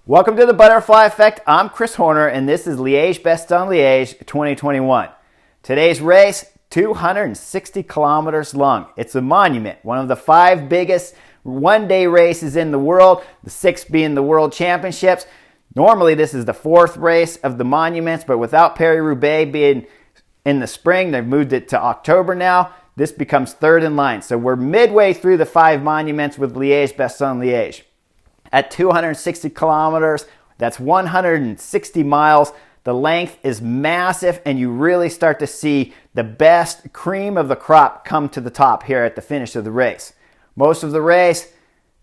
Welcome to the Butterfly Effect. I'm Chris Horner, and this is Liège-Bastogne-Liège 2021. Today's race, 260 kilometers long. It's a monument, one of the 5 biggest one-day races in the world, the 6th being the World Championships. Normally, this is the 4th race of the monuments, but without Paris-Roubaix being in the spring, they've moved it to October now. This becomes 3rd in line. So we're midway through the 5 monuments with Liège-Bastogne-Liège. At 260 kilometers, that's 160 miles. The length is massive, and you really start to see the best cream of the crop come to the top here at the finish of the race. Most of the race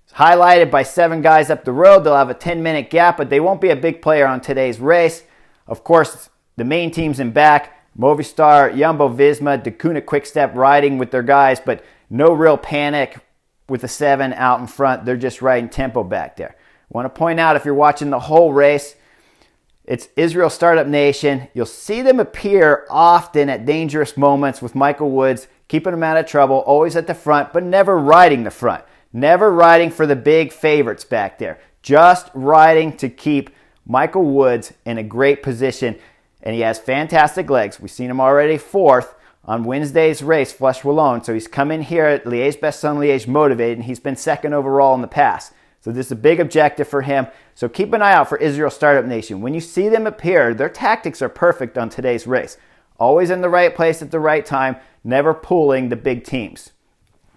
is highlighted by 7 guys up the road. They'll have a 10-minute gap, but they won't be a big player on today's race. Of course, the main teams in back, Movistar, Jumbo-Visma, Deceuninck Quick-Step riding with their guys, but no real panic with the 7 out in front. They're just riding tempo back there. I want to point out, if you're watching the whole race, it's Israel Startup Nation. You'll see them appear often at dangerous moments with Michael Woods, keeping them out of trouble, always at the front, but never riding the front. Never riding for the big favorites back there. Just riding to keep Michael Woods in a great position. And he has fantastic legs. We've seen him already 4th on Wednesday's race, Flèche Wallonne. So he's come in here at Liège-Bastogne-Liège motivated, and he's been 2nd overall in the past. So this is a big objective for him. So keep an eye out for Israel Startup Nation. When you see them appear, their tactics are perfect on today's race. Always in the right place at the right time, never pulling the big teams.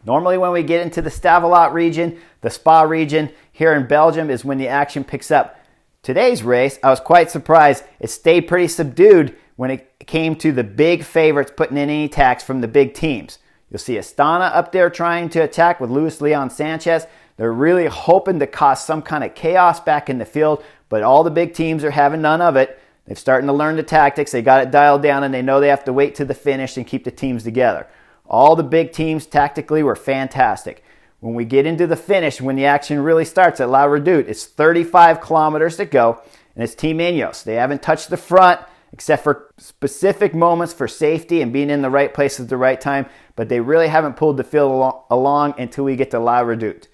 Normally when we get into the Stavelot region, the Spa region here in Belgium is when the action picks up. Today's race, I was quite surprised. It stayed pretty subdued when it came to the big favorites putting in any attacks from the big teams. You'll see Astana up there trying to attack with Luis Leon Sanchez. They're really hoping to cause some kind of chaos back in the field, but all the big teams are having none of it. They're starting to learn the tactics. They got it dialed down, and they know they have to wait to the finish and keep the teams together. All the big teams tactically were fantastic. When we get into the finish, when the action really starts at La Redoute, it's 35 kilometers to go, and it's Team Ineos. They haven't touched the front except for specific moments for safety and being in the right place at the right time, but they really haven't pulled the field along until we get to La Redoute.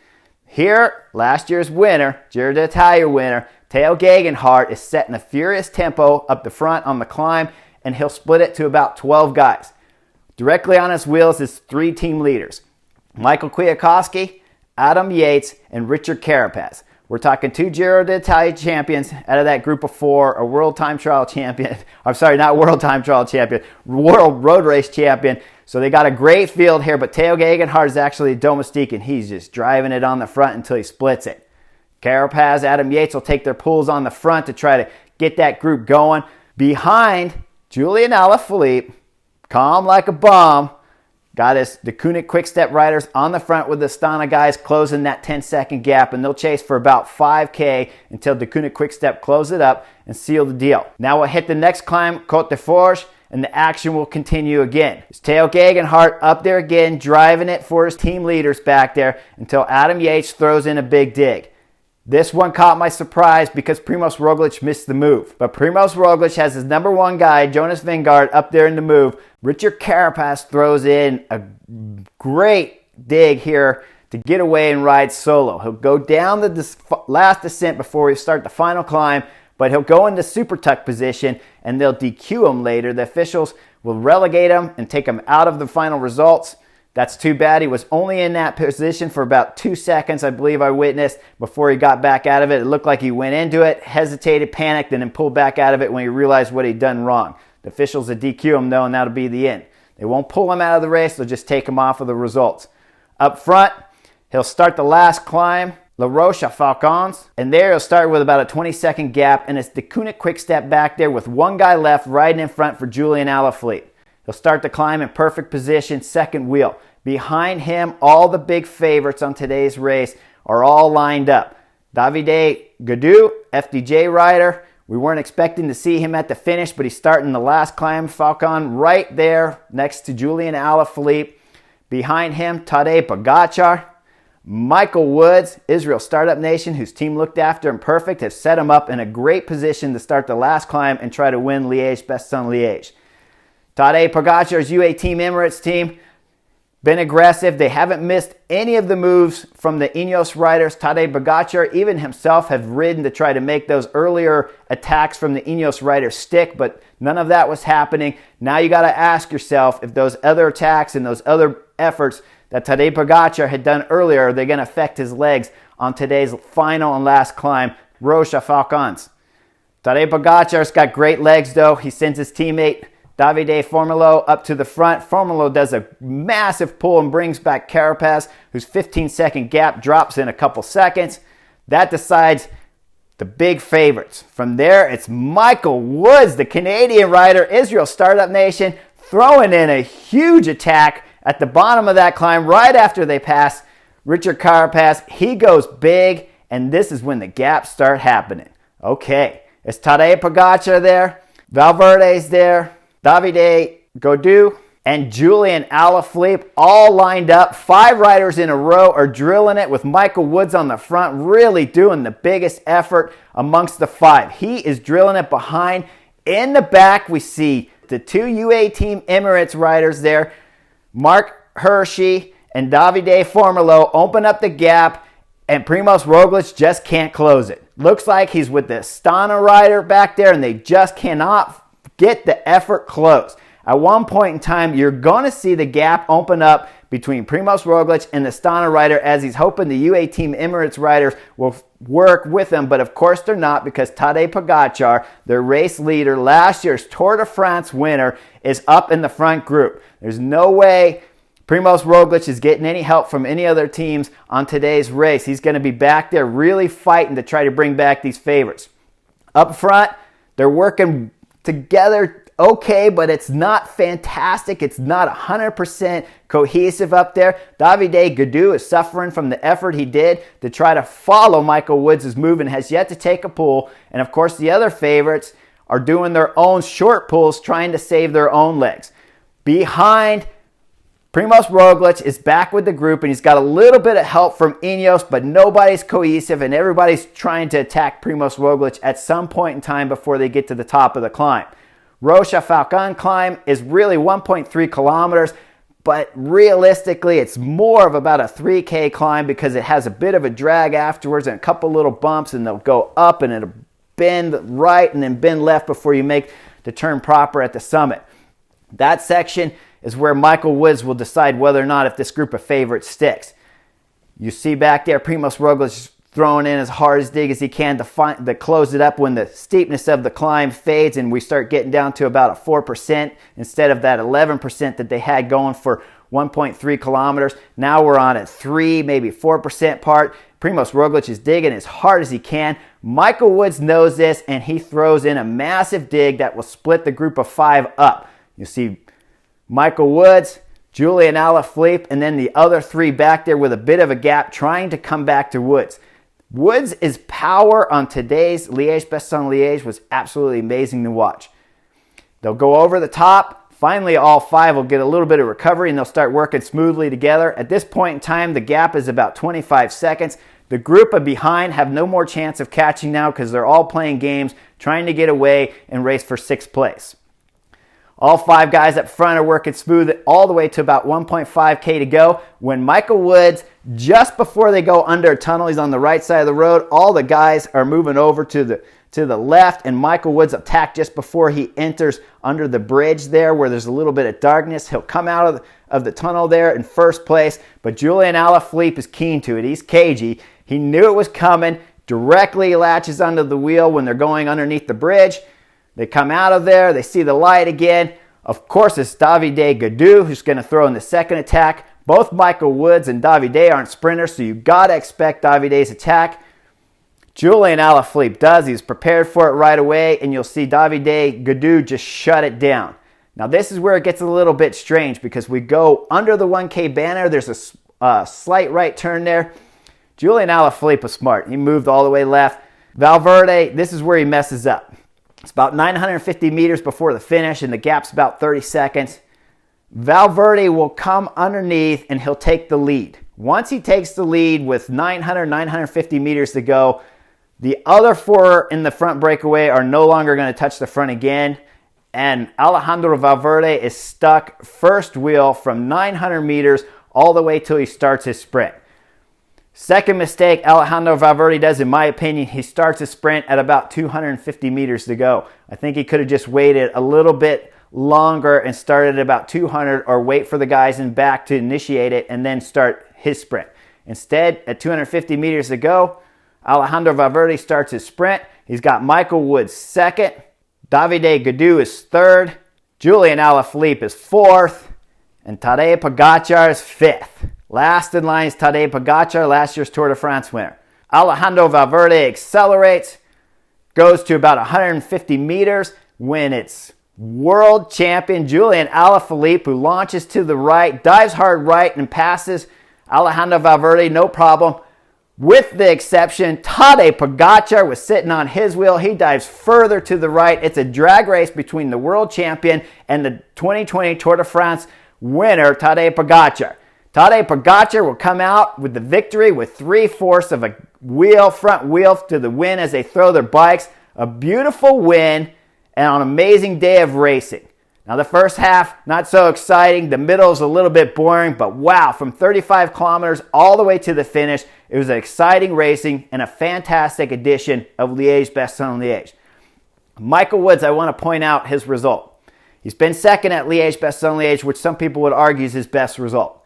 Here, last year's winner, Giro d'Italia winner, Tao Gegenhardt, is setting a furious tempo up the front on the climb, and he'll split it to about 12 guys. Directly on his wheels is 3 team leaders: Michael Kwiatkowski, Adam Yates, and Richard Carapaz. We're talking 2 Giro d'Italia champions out of that group of 4, a world time trial champion. I'm sorry, not world time trial champion, world road race champion. So they got a great field here, but Tao Gegenhardt is actually a domestique, and he's just driving it on the front until he splits it. Carapaz, Adam Yates will take their pulls on the front to try to get that group going. Behind, Julian Alaphilippe, calm like a bomb, got his Deceuninck Quick-Step riders on the front with the Astana guys closing that 10-second gap, and they'll chase for about 5K until Deceuninck Quick-Step close it up and seal the deal. Now we'll hit the next climb, Côte de Forges, and the action will continue again. It's Tao Gegenhardt up there again, driving it for his team leaders back there until Adam Yates throws in a big dig. This one caught my surprise because Primož Roglič missed the move. But Primož Roglič has his number 1 guy, Jonas Vingegaard, up there in the move. Richard Carapaz throws in a great dig here to get away and ride solo. He'll go down the last descent before we start the final climb, but he'll go into super tuck position, and they'll DQ him later. The officials will relegate him and take him out of the final results. That's too bad. He was only in that position for about 2 seconds, I believe I witnessed, before he got back out of it. It looked like he went into it, hesitated, panicked, and then pulled back out of it when he realized what he'd done wrong. The officials will DQ him, though, and that'll be the end. They won't pull him out of the race. They'll just take him off of the results. Up front, he'll start the last climb, La Roche-à-Falcons, and there he'll start with about a 20-second gap, and it's Deceuninck Quick-Step back there with 1 guy left riding in front for Julian Alaphilippe. He'll start the climb in perfect position, 2nd wheel. Behind him, all the big favorites on today's race are all lined up. Davide Gaudu, FDJ rider. We weren't expecting to see him at the finish, but he's starting the last climb, Falcon, right there next to Julian Alaphilippe. Behind him, Tadej Pogačar. Michael Woods, Israel Startup Nation, whose team looked after him perfect, has set him up in a great position to start the last climb and try to win Liège-Bastogne-Liège. Tadej Pogačar's UAE Team Emirates team been aggressive. They haven't missed any of the moves from the Ineos riders. Tadej Pogačar, even himself, have ridden to try to make those earlier attacks from the Ineos riders stick, but none of that was happening. Now you got to ask yourself if those other attacks and those other efforts that Tadej Pogačar had done earlier, are they going to affect his legs on today's final and last climb, Rocha Falcons. Tadej Pogačar's got great legs though. He sends his teammate Davide Formolo up to the front. Formolo does a massive pull and brings back Carapaz, whose 15-second gap drops in a couple seconds. That decides the big favorites. From there, it's Michael Woods, the Canadian rider, Israel Startup Nation, throwing in a huge attack at the bottom of that climb right after they pass Richard Carapaz. He goes big, and this is when the gaps start happening. Okay, it's Tadej Pogačar there, Valverde's there, Davide Gaudu and Julian Alaphilippe all lined up. 5 riders in a row are drilling it with Michael Woods on the front, really doing the biggest effort amongst the 5. He is drilling it behind. In the back, we see the 2 UAE Team Emirates riders there, Mark Hirschi and Davide Formolo, open up the gap, and Primož Roglič just can't close it. Looks like he's with the Astana rider back there, and they just cannot get the effort closed. At one point in time, you're going to see the gap open up between Primož Roglič and the Astana rider, as he's hoping the UAE Team Emirates riders will work with him, but of course they're not, because Tadej Pogačar, their race leader, last year's Tour de France winner, is up in the front group. There's no way Primož Roglič is getting any help from any other teams on today's race. He's going to be back there really fighting to try to bring back these favorites. Up front, they're working together okay, but it's not fantastic. It's not 100% cohesive up there. Davide Gaudu is suffering from the effort he did to try to follow Michael Woods' move and has yet to take a pull. And of course, the other favorites are doing their own short pulls, trying to save their own legs. Behind, Primož Roglič is back with the group, and he's got a little bit of help from Ineos, but nobody's cohesive, and everybody's trying to attack Primož Roglič at some point in time before they get to the top of the climb. Rocha Falcon climb is really 1.3 kilometers, but realistically, it's more of about a 3K climb because it has a bit of a drag afterwards and a couple little bumps, and they'll go up and it'll bend right and then bend left before you make the turn proper at the summit. That section is where Michael Woods will decide whether or not if this group of favorites sticks. You see back there, Primož Roglič throwing in as hard as dig as he can to close it up when the steepness of the climb fades and we start getting down to about a 4% instead of that 11% that they had going for 1.3 kilometers. Now we're on a 3, maybe 4% part. Primož Roglič is digging as hard as he can. Michael Woods knows this, and he throws in a massive dig that will split the group of 5 up. You see Michael Woods, Julian Alaphilippe, and then the other 3 back there with a bit of a gap trying to come back to Woods. Woods' power on today's Liège-Bastogne-Liège was absolutely amazing to watch. They'll go over the top. Finally, all 5 will get a little bit of recovery, and they'll start working smoothly together. At this point in time, the gap is about 25 seconds. The group of behind have no more chance of catching now because they're all playing games, trying to get away and race for 6th place. All 5 guys up front are working smooth all the way to about 1.5K to go. When Michael Woods, just before they go under a tunnel, he's on the right side of the road, all the guys are moving over to the left, and Michael Woods attack just before he enters under the bridge there where there's a little bit of darkness. He'll come out of the tunnel there in first place, but Julian Alaphilippe is keen to it. He's cagey. He knew it was coming, directly latches onto the wheel when they're going underneath the bridge. They come out of there, they see the light again. Of course, it's Davide Gaudu who's going to throw in the second attack. Both Michael Woods and Davide aren't sprinters, so you've got to expect Davide's attack. Julian Alaphilippe does. He's prepared for it right away, and you'll see Davide Gaudu just shut it down. Now, this is where it gets a little bit strange because we go under the 1K banner. There's a slight right turn there. Julian Alaphilippe was smart. He moved all the way left. Valverde, this is where he messes up. It's about 950 meters before the finish, and the gap's about 30 seconds. Valverde will come underneath, and he'll take the lead. Once he takes the lead with 950 meters to go, the other 4 in the front breakaway are no longer going to touch the front again, and Alejandro Valverde is stuck first wheel from 900 meters all the way till he starts his sprint. Second mistake Alejandro Valverde does, in my opinion, he starts his sprint at about 250 meters to go. I think he could have just waited a little bit longer and started at about 200, or wait for the guys in back to initiate it and then start his sprint. Instead, at 250 meters to go, Alejandro Valverde starts his sprint. He's got Michael Woods second, Davide Gaudu is third, Julian Alaphilippe is fourth, and Tadej Pogačar is fifth. Last in line is Tadej Pogačar, last year's Tour de France winner. Alejandro Valverde accelerates, goes to about 150 meters when it's world champion Julian Alaphilippe, who launches to the right, dives hard right, and passes Alejandro Valverde, no problem. With the exception, Tadej Pogačar was sitting on his wheel. He dives further to the right. It's a drag race between the world champion and the 2020 Tour de France winner, Tadej Pogačar. Tadej Pogačar will come out with the victory with 3/4 of a wheel, front wheel to the win as they throw their bikes. A beautiful win and an amazing day of racing. Now the first half, not so exciting. The middle is a little bit boring, but wow, from 35 kilometers all the way to the finish, it was an exciting racing and a fantastic edition of Liège-Bastogne-Liège. Michael Woods, I want to point out his result. He's been second at Liège-Bastogne-Liège, which some people would argue is his best result.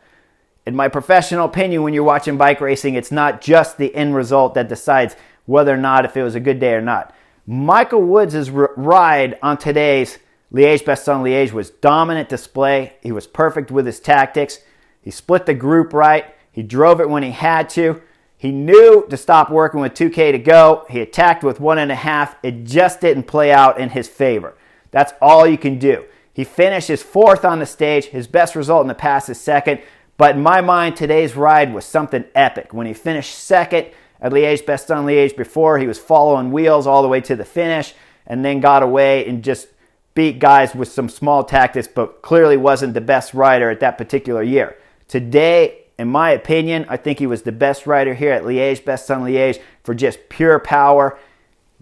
In my professional opinion, when you're watching bike racing, it's not just the end result that decides whether or not if it was a good day or not. Michael Woods' ride on today's Liège-Bastogne-Liège was dominant display. He was perfect with his tactics. He split the group right. He drove it when he had to. He knew to stop working with 2K to go. He attacked with 1.5. It just didn't play out in his favor. That's all you can do. He finishes fourth on the stage. His best result in the past is second. But in my mind, today's ride was something epic. When he finished second at Liège-Bastogne-Liège before, he was following wheels all the way to the finish and then got away and just beat guys with some small tactics, but clearly wasn't the best rider at that particular year. Today, in my opinion, I think he was the best rider here at Liège-Bastogne-Liège for just pure power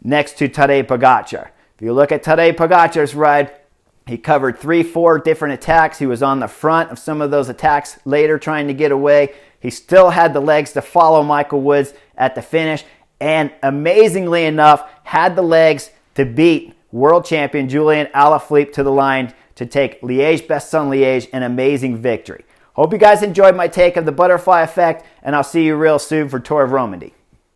next to Tadej Pogačar. If you look at Tadej Pogačar's ride, he covered 3-4 different attacks. He was on the front of some of those attacks later trying to get away. He still had the legs to follow Michael Woods at the finish, and amazingly enough, had the legs to beat world champion Julian Alaphilippe to the line to take Liège-Bastogne-Liège, an amazing victory. Hope you guys enjoyed my take of the butterfly effect, and I'll see you real soon for Tour of Romandy.